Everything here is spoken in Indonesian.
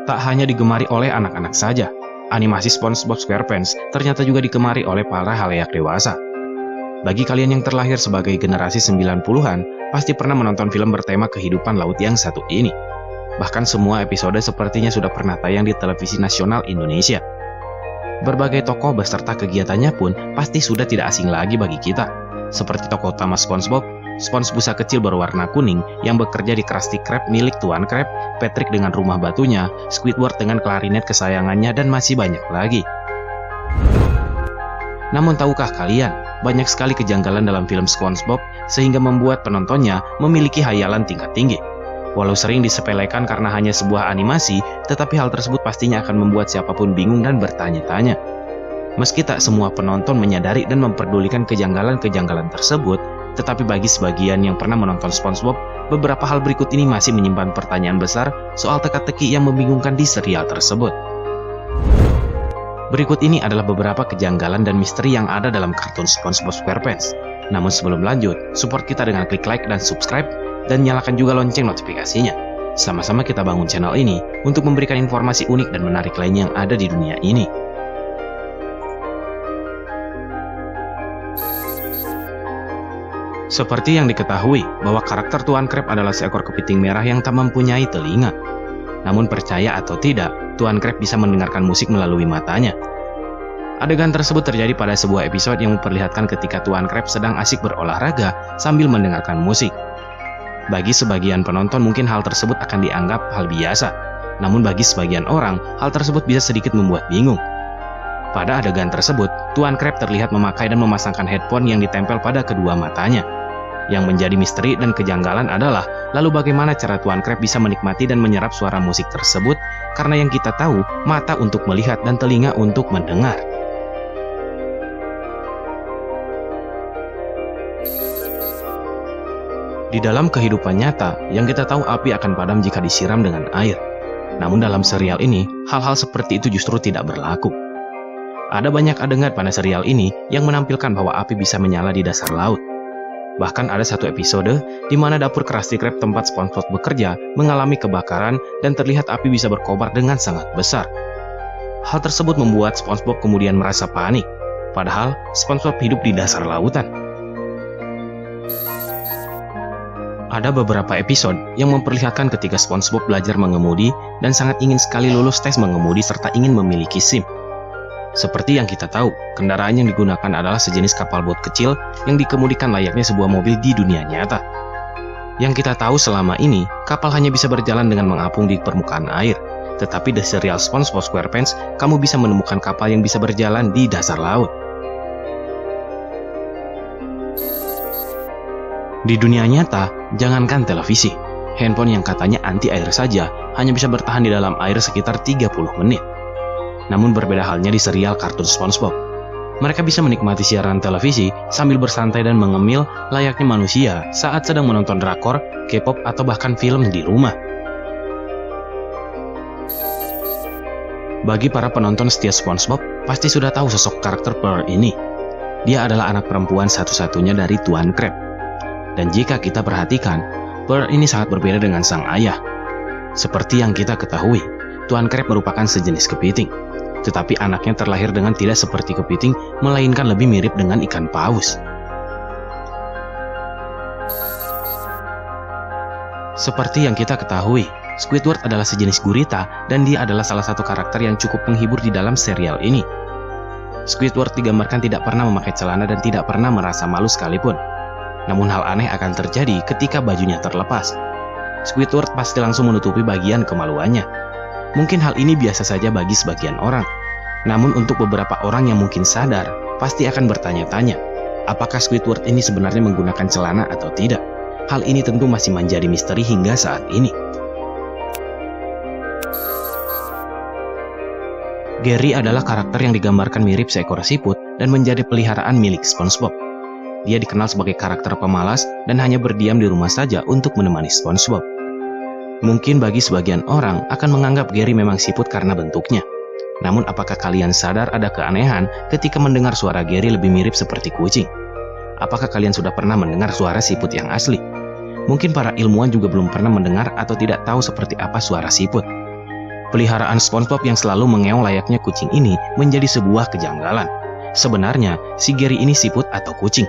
Tak hanya digemari oleh anak-anak saja, animasi SpongeBob SquarePants ternyata juga digemari oleh para khalayak dewasa. Bagi kalian yang terlahir sebagai generasi 90-an, pasti pernah menonton film bertema kehidupan laut yang satu ini. Bahkan semua episode sepertinya sudah pernah tayang di televisi nasional Indonesia. Berbagai tokoh beserta kegiatannya pun pasti sudah tidak asing lagi bagi kita. Seperti tokoh utama SpongeBob, Spons busa kecil berwarna kuning yang bekerja di Krusty Krab milik Tuan Krab, Patrick dengan rumah batunya, Squidward dengan klarinet kesayangannya, dan masih banyak lagi. Namun tahukah kalian, banyak sekali kejanggalan dalam film SpongeBob sehingga membuat penontonnya memiliki hayalan tingkat tinggi. Walau sering disepelekan karena hanya sebuah animasi, tetapi hal tersebut pastinya akan membuat siapapun bingung dan bertanya-tanya. Meski tak semua penonton menyadari dan memperdulikan kejanggalan-kejanggalan tersebut, tetapi bagi sebagian yang pernah menonton SpongeBob, beberapa hal berikut ini masih menyimpan pertanyaan besar soal teka-teki yang membingungkan di serial tersebut. Berikut ini adalah beberapa kejanggalan dan misteri yang ada dalam kartun SpongeBob SquarePants. Namun sebelum lanjut, support kita dengan klik like dan subscribe, dan nyalakan juga lonceng notifikasinya. Sama-sama kita bangun channel ini untuk memberikan informasi unik dan menarik lainnya yang ada di dunia ini. Seperti yang diketahui bahwa karakter Tuan Krab adalah seekor kepiting merah yang tak mempunyai telinga. Namun percaya atau tidak, Tuan Krab bisa mendengarkan musik melalui matanya. Adegan tersebut terjadi pada sebuah episode yang memperlihatkan ketika Tuan Krab sedang asik berolahraga sambil mendengarkan musik. Bagi sebagian penonton mungkin hal tersebut akan dianggap hal biasa. Namun bagi sebagian orang, hal tersebut bisa sedikit membuat bingung. Pada adegan tersebut, Tuan Krab terlihat memakai dan memasangkan headphone yang ditempel pada kedua matanya. Yang menjadi misteri dan kejanggalan adalah, lalu bagaimana cara Tuan Krab bisa menikmati dan menyerap suara musik tersebut, karena yang kita tahu, mata untuk melihat dan telinga untuk mendengar. Di dalam kehidupan nyata, yang kita tahu api akan padam jika disiram dengan air. Namun dalam serial ini, hal-hal seperti itu justru tidak berlaku. Ada banyak adegan pada serial ini yang menampilkan bahwa api bisa menyala di dasar laut. Bahkan ada satu episode di mana dapur Krusty Krab tempat SpongeBob bekerja mengalami kebakaran dan terlihat api bisa berkobar dengan sangat besar. Hal tersebut membuat SpongeBob kemudian merasa panik, padahal SpongeBob hidup di dasar lautan. Ada beberapa episode yang memperlihatkan ketika SpongeBob belajar mengemudi dan sangat ingin sekali lulus tes mengemudi serta ingin memiliki SIM. Seperti yang kita tahu, kendaraan yang digunakan adalah sejenis kapal bot kecil yang dikemudikan layaknya sebuah mobil di dunia nyata. Yang kita tahu selama ini, kapal hanya bisa berjalan dengan mengapung di permukaan air. Tetapi di serial SpongeBob SquarePants, kamu bisa menemukan kapal yang bisa berjalan di dasar laut. Di dunia nyata, jangankan televisi, handphone yang katanya anti air saja hanya bisa bertahan di dalam air sekitar 30 menit. Namun berbeda halnya di serial kartun SpongeBob. Mereka bisa menikmati siaran televisi sambil bersantai dan mengemil layaknya manusia saat sedang menonton drakor, K-pop, atau bahkan film di rumah. Bagi para penonton setia SpongeBob, pasti sudah tahu sosok karakter Pearl ini. Dia adalah anak perempuan satu-satunya dari Tuan Krab. Dan jika kita perhatikan, Pearl ini sangat berbeda dengan sang ayah. Seperti yang kita ketahui, Tuan Krab merupakan sejenis kepiting. Tetapi anaknya terlahir dengan tidak seperti kepiting, melainkan lebih mirip dengan ikan paus. Seperti yang kita ketahui, Squidward adalah sejenis gurita dan dia adalah salah satu karakter yang cukup menghibur di dalam serial ini. Squidward digambarkan tidak pernah memakai celana dan tidak pernah merasa malu sekalipun. Namun hal aneh akan terjadi ketika bajunya terlepas. Squidward pasti langsung menutupi bagian kemaluannya. Mungkin hal ini biasa saja bagi sebagian orang. Namun untuk beberapa orang yang mungkin sadar, pasti akan bertanya-tanya, apakah Squidward ini sebenarnya menggunakan celana atau tidak? Hal ini tentu masih menjadi misteri hingga saat ini. Gary adalah karakter yang digambarkan mirip seekor siput dan menjadi peliharaan milik SpongeBob. Dia dikenal sebagai karakter pemalas dan hanya berdiam di rumah saja untuk menemani SpongeBob. Mungkin bagi sebagian orang akan menganggap Gary memang siput karena bentuknya. Namun apakah kalian sadar ada keanehan ketika mendengar suara Gary lebih mirip seperti kucing? Apakah kalian sudah pernah mendengar suara siput yang asli? Mungkin para ilmuwan juga belum pernah mendengar atau tidak tahu seperti apa suara siput. Peliharaan SpongeBob yang selalu mengeong layaknya kucing ini menjadi sebuah kejanggalan. Sebenarnya, si Gary ini siput atau kucing.